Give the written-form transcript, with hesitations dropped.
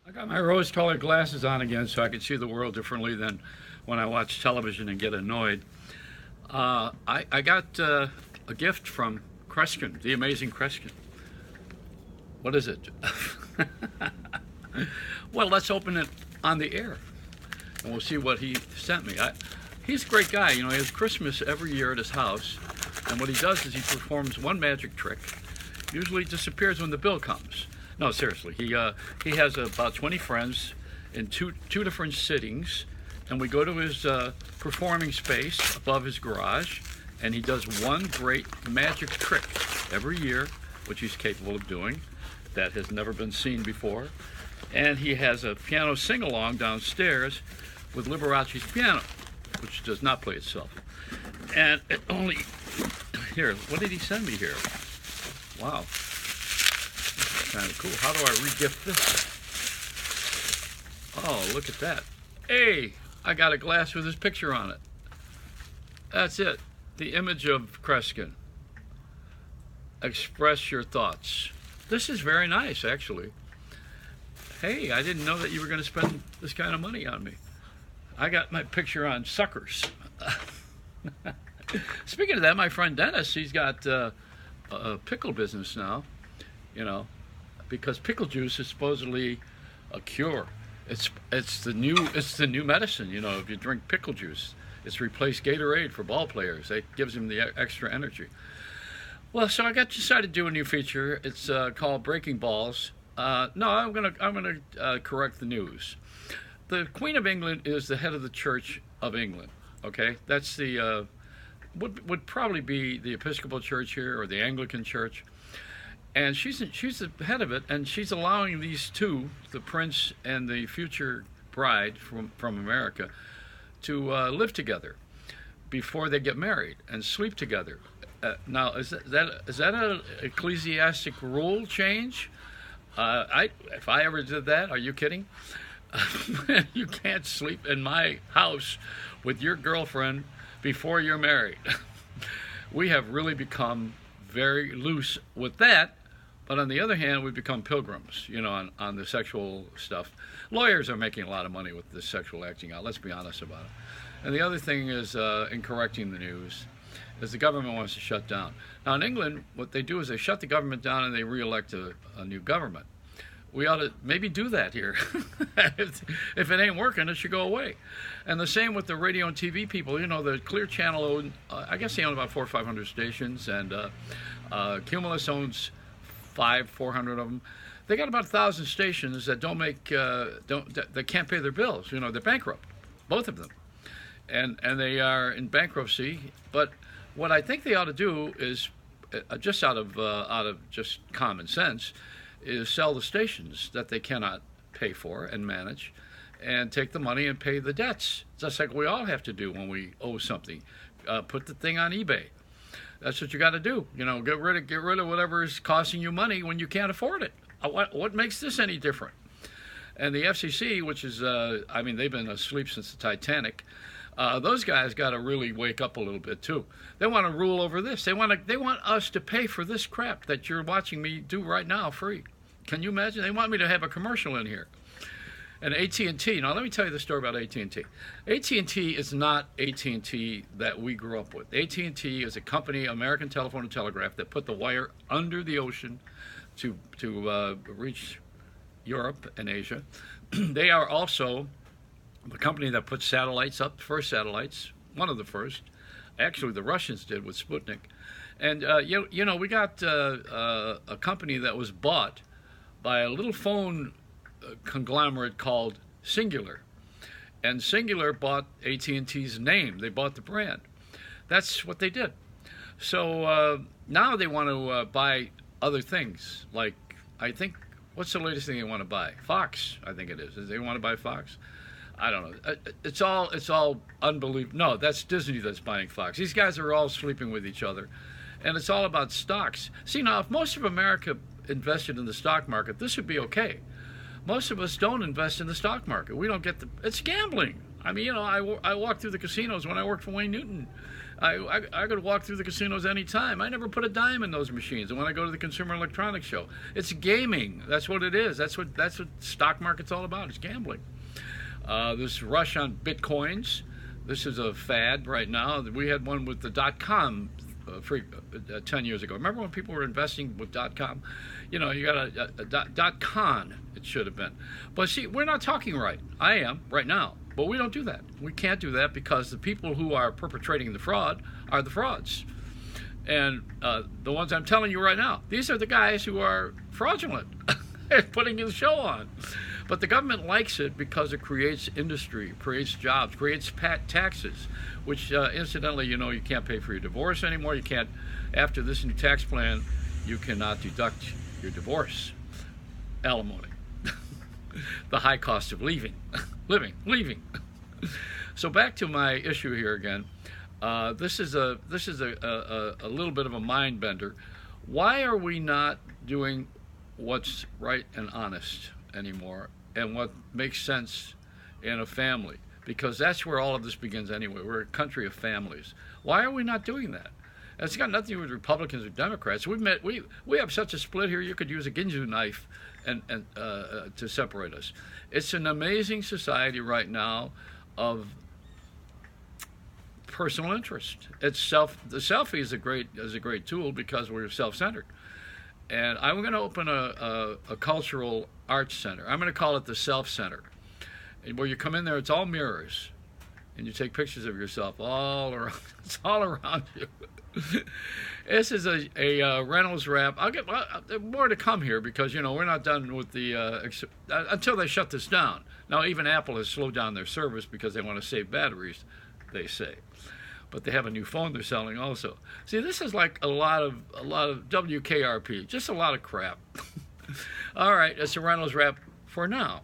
I got my rose-colored glasses on again so I can see the world differently than when I watch television and get annoyed. I got a gift from Kreskin, the amazing Kreskin. What is it? Well, let's open it on the air, and we'll see what he sent me. He's a great guy. You know, he has Christmas every year at his house, and what he does is he performs one magic trick. Usually disappears when the bill comes. No, seriously. He has about 20 friends in two different sittings, and we go to his performing space above his garage, and he does one great magic trick every year, which he's capable of doing, that has never been seen before. And he has a piano sing-along downstairs with Liberace's piano, which does not play itself. And it only... Here, what did he send me here? Wow. Kind of cool. How do I re-gift this? Oh, look at that. Hey, I got a glass with his picture on it. That's it. The image of Kreskin. Express your thoughts. This is very nice, actually. Hey, I didn't know that you were going to spend this kind of money on me. I got my picture on suckers. Speaking of that, my friend Dennis, he's got a pickle business now, you know, because pickle juice is supposedly a cure. It's the new medicine, you know. If you drink pickle juice, it's replaced Gatorade for ball players. It gives them the extra energy. Well, so I decided to do a new feature. It's called Breaking Balls. No, I'm gonna correct the news. The Queen of England is the head of the Church of England. Okay, that's the would probably be the Episcopal Church here or the Anglican Church, and she's the head of it, and she's allowing these two, the prince and the future bride from America, to live together before they get married and sleep together. Now, is that an ecclesiastic rule change? If I ever did that, are you kidding? You can't sleep in my house with your girlfriend before you're married. We have really become very loose with that, but on the other hand, we've become pilgrims, you know, on the sexual stuff. Lawyers are making a lot of money with this sexual acting out, let's be honest about it. And the other thing is, in correcting the news, is the government wants to shut down. Now in England, what they do is they shut the government down and they re-elect a new government. We ought to maybe do that here. If it ain't working, it should go away. And the same with the radio and TV people. You know, the Clear Channel, I guess they own about 400 or 500 stations, and Cumulus owns 400 of them. They got about 1,000 stations that that can't pay their bills. You know, they're bankrupt, both of them, and they are in bankruptcy. But what I think they ought to do is, just out of just common sense, is sell the stations that they cannot pay for and manage, and take the money and pay the debts, just like we all have to do when we owe something. Put the thing on eBay. That's what you got to do. You know, get rid of whatever is costing you money when you can't afford it. What makes this any different? And the FCC, which is, I mean, they've been asleep since the Titanic. Those guys got to really wake up a little bit too. They want to rule over this. They want us to pay for this crap that you're watching me do right now free. Can you imagine? They want me to have a commercial in here. And AT&T. Now let me tell you the story about AT&T. AT&T is not AT&T that we grew up with. AT&T is a company, American Telephone and Telegraph, that put the wire under the ocean to reach Europe and Asia. They are also the company that put satellites up, first satellites, one of the first. Actually, the Russians did with Sputnik. And, you know, we got a company that was bought by a little phone conglomerate called Singular. And Singular bought AT&T's name. They bought the brand. That's what they did. So now they want to buy other things. Like, I think, what's the latest thing they want to buy? Fox, I think it is. They want to buy Fox? I don't know. It's all unbelievable. No, that's Disney that's buying Fox. These guys are all sleeping with each other. And it's all about stocks. See, now, if most of America invested in the stock market, this would be okay. Most of us don't invest in the stock market. We don't get it's gambling. I mean, I walked through the casinos when I worked for Wayne Newton. I could walk through the casinos anytime. I never put a dime in those machines. And when I go to the Consumer Electronics Show, it's gaming. That's what it is. That's what stock market's all about. It's gambling. This rush on bitcoins. This is a fad right now. We had one with the .com 10 years ago. Remember when people were investing with .com? You got a .con, it should have been. But see, we're not talking right. I am right now. But we don't do that. We can't do that because the people who are perpetrating the fraud are the frauds. And the ones I'm telling you right now, these are the guys who are fraudulent and putting the show on. But the government likes it because it creates industry, creates jobs, creates taxes, which incidentally, you can't pay for your divorce anymore. You can't, after this new tax plan, you cannot deduct your divorce alimony. The high cost of leaving. So back to my issue here again. This is a little bit of a mind bender. Why are we not doing what's right and honest anymore, and what makes sense in a family? Because that's where all of this begins anyway. We're a country of families. Why are we not doing that? And it's got nothing to do with Republicans or Democrats. We have such a split here. You could use a Ginsu knife and to separate us. It's an amazing society right now of personal interest. The selfie is a great tool because we're self-centered. And I'm going to open a cultural arts center. I'm going to call it the Self Center. And where you come in there, it's all mirrors, and you take pictures of yourself all around. It's all around you. This is a Reynolds Rap. I'll get more to come here because we're not done with the until they shut this down. Now even Apple has slowed down their service because they want to save batteries, they say. But they have a new phone they're selling also. See, this is like a lot of WKRP, just a lot of crap. All right, it's a Reynolds Rap for now.